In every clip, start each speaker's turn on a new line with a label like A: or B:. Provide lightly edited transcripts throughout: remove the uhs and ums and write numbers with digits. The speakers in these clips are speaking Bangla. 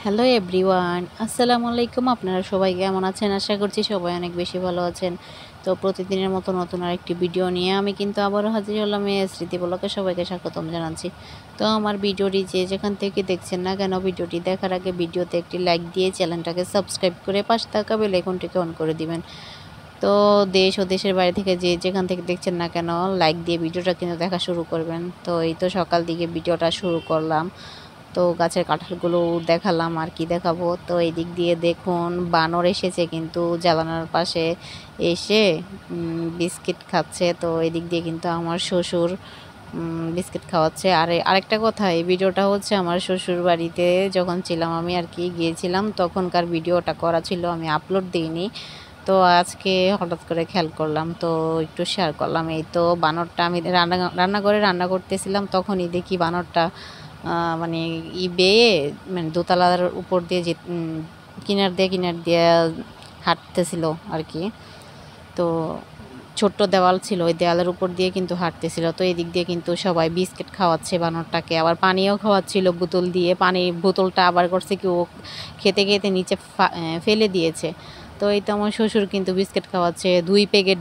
A: হ্যালো এভরিওয়ান, আসসালামু আলাইকুম। আপনারা সবাই কেমন আছেন? আশা করছি সবাই অনেক বেশি ভালো আছেন। তো প্রতিদিনের মতো নতুন আরেকটি ভিডিও নিয়ে আমি কিন্তু আবারও হাজির হলাম। স্মৃতি ব্লগে সবাইকে স্বাগতম জানাচ্ছি। তো আমার ভিডিওটি যে যেখান থেকে দেখছেন না কেন, ভিডিওটি দেখার আগে ভিডিওতে একটি লাইক দিয়ে চ্যানেলটাকে সাবস্ক্রাইব করে পাশে থাকা বেল আইকনটিকে অন করে দিবেন। তো দেশ ও দেশের বাইরে থেকে যে যেখান থেকে দেখছেন না কেন, লাইক দিয়ে ভিডিওটা কিন্তু দেখা শুরু করবেন। তো এই তো সকাল দিকে ভিডিওটা শুরু করলাম। তো গাছের কাঁঠালগুলো দেখালাম, আর কি দেখাবো। তো এই দিক দিয়ে দেখুন বানর এসেছে কিন্তু জানালার পাশে এসে বিস্কিট খাচ্ছে। তো এই দিক দিয়ে কিন্তু আমার শ্বশুর বিস্কিট খাওয়াচ্ছে। আর আরেকটা কথা, এই ভিডিওটা হচ্ছে আমার শ্বশুর বাড়িতে যখন ছিলাম আমি আর কি গিয়েছিলাম, তখনকার ভিডিওটা করা ছিল, আমি আপলোড দিইনি। তো আজকে হঠাৎ করে খেয়াল করলাম, তো একটু শেয়ার করলাম। এই তো বানরটা আমি রান্নাঘরে রান্না করতেছিলাম, তখনই দেখি বানরটা মানে বেয়ে মানে দোতলার উপর দিয়ে যে কিনার দিয়ে হাঁটতেছিল আর কি। তো ছোট্ট দেওয়াল ছিল, ওই দেওয়ালের উপর দিয়ে কিন্তু হাঁটতেছিল। তো এই দিক দিয়ে কিন্তু সবাই বিস্কিট খাওয়াচ্ছে বানরটাকে, আবার পানিও খাওয়াচ্ছিল বোতল দিয়ে। পানির বোতলটা আবার করছে কি, ও খেতে খেতে নিচে ফেলে দিয়েছে। তো এই তো আমার শ্বশুর কিন্তু বিস্কিট খাওয়াচ্ছে 2 প্যাকেট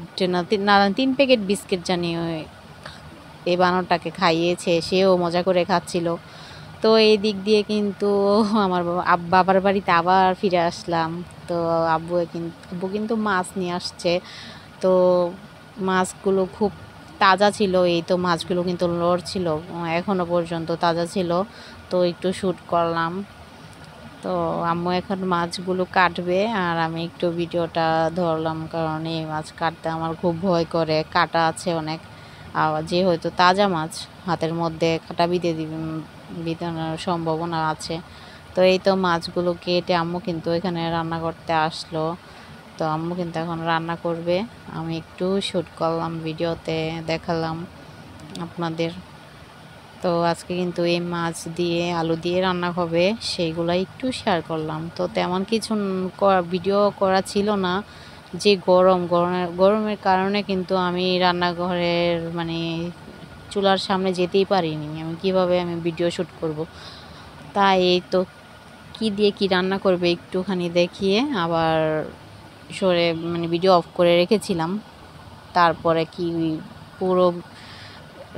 A: না 3 প্যাকেট বিস্কিট জানিয়ে এই বানরটাকে খাইয়েছে, সেও মজা করে খাচ্ছিল। তো এই দিক দিয়ে কিন্তু আমার বাবার বাড়িতে আবার ফিরে আসলাম। তো আব্বু কিন্তু মাছ নিয়ে আসছে। তো মাছগুলো খুব তাজা ছিল, এই তো মাছগুলো কিন্তু লড়ছিল, এখনো পর্যন্ত তাজা ছিল। তো একটু শ্যুট করলাম। তো আম্মু এখন মাছগুলো কাটবে আর আমি একটু ভিডিওটা ধরলাম, কারণ এই মাছ কাটতে আমার খুব ভয় করে, কাটা আছে অনেক। আর যে হয়তো তাজা মাছ, হাতের মধ্যে কাটা বিধানোর সম্ভাবনা আছে। তো এই তো মাছগুলো কেটে আম্মু কিন্তু এখানে রান্না করতে আসলো। তো আম্মু কিন্তু এখন রান্না করবে, আমি একটু শ্যুট করলাম, ভিডিওতে দেখালাম আপনাদের। তো আজকে কিন্তু এই মাছ দিয়ে আলু দিয়ে রান্না হবে, সেইগুলাই একটু শেয়ার করলাম। তো তেমন কিছু ভিডিও করা ছিল না, যে গরমের কারণে কিন্তু আমি রান্নাঘরের মানে চুলার সামনে যেতেই পারিনি। আমি কিভাবে ভিডিও শ্যুট করব। তাই এই তো কি দিয়ে কি রান্না করবে একটুখানি দেখিয়ে আবার সরে ভিডিও অফ করে রেখেছিলাম। তারপরে কি পুরো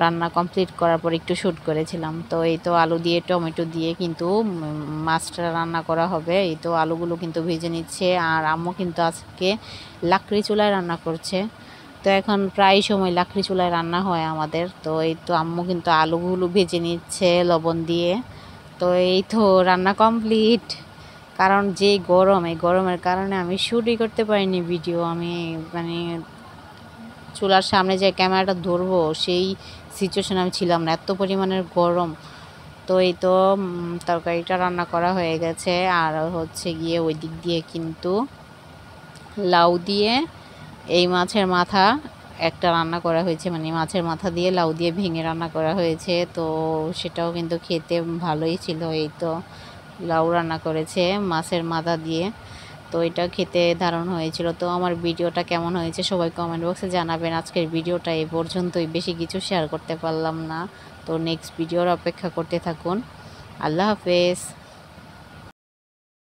A: রান্না কমপ্লিট করার পর একটু শ্যুট করেছিলাম। তো এই তো আলু দিয়ে টমেটো দিয়ে কিন্তু মাছটা রান্না করা হবে। এই তো আলুগুলো কিন্তু ভেজে নিচ্ছে, আর আম্মু কিন্তু আজকে লাকড়ি চুলায় রান্না করছে। তো এখন প্রায় সময় লাকড়ি চুলায় রান্না হয় আমাদের। তো এই তো আম্মু কিন্তু আলুগুলো ভেজে নিচ্ছে লবণ দিয়ে। তো এই তো রান্না কমপ্লিট। কারণ যে গরম, এই গরমের কারণে আমি শ্যুটই করতে পারিনি ভিডিও। আমি চুলার সামনে যে ক্যামেরাটা ধরবো সেই সিচুয়েশনে আমি ছিলাম না, এত পরিমাণের গরম। তো এই তো তরকারিটা রান্না করা হয়ে গেছে। আর হচ্ছে গিয়ে ওই দিক দিয়ে কিন্তু লাউ দিয়ে এই মাছের মাথা একটা রান্না করা হয়েছে, মাছের মাথা দিয়ে লাউ দিয়ে ভেঙে রান্না করা হয়েছে। তো সেটাও কিন্তু খেতে ভালোই ছিল। এই তো লাউ রান্না করেছে মাছের মাথা দিয়ে, তো এটা খেতে দারুণ হয়েছিল। তো আমার ভিডিওটা কেমন হয়েছে সবাই কমেন্ট বক্সে জানাবেন। আজকের ভিডিওটা এই পর্যন্তই, বেশি কিছু শেয়ার করতে পারলাম না। তো নেক্সট ভিডিওর অপেক্ষা করতে থাকুন। আল্লাহ হাফেজ।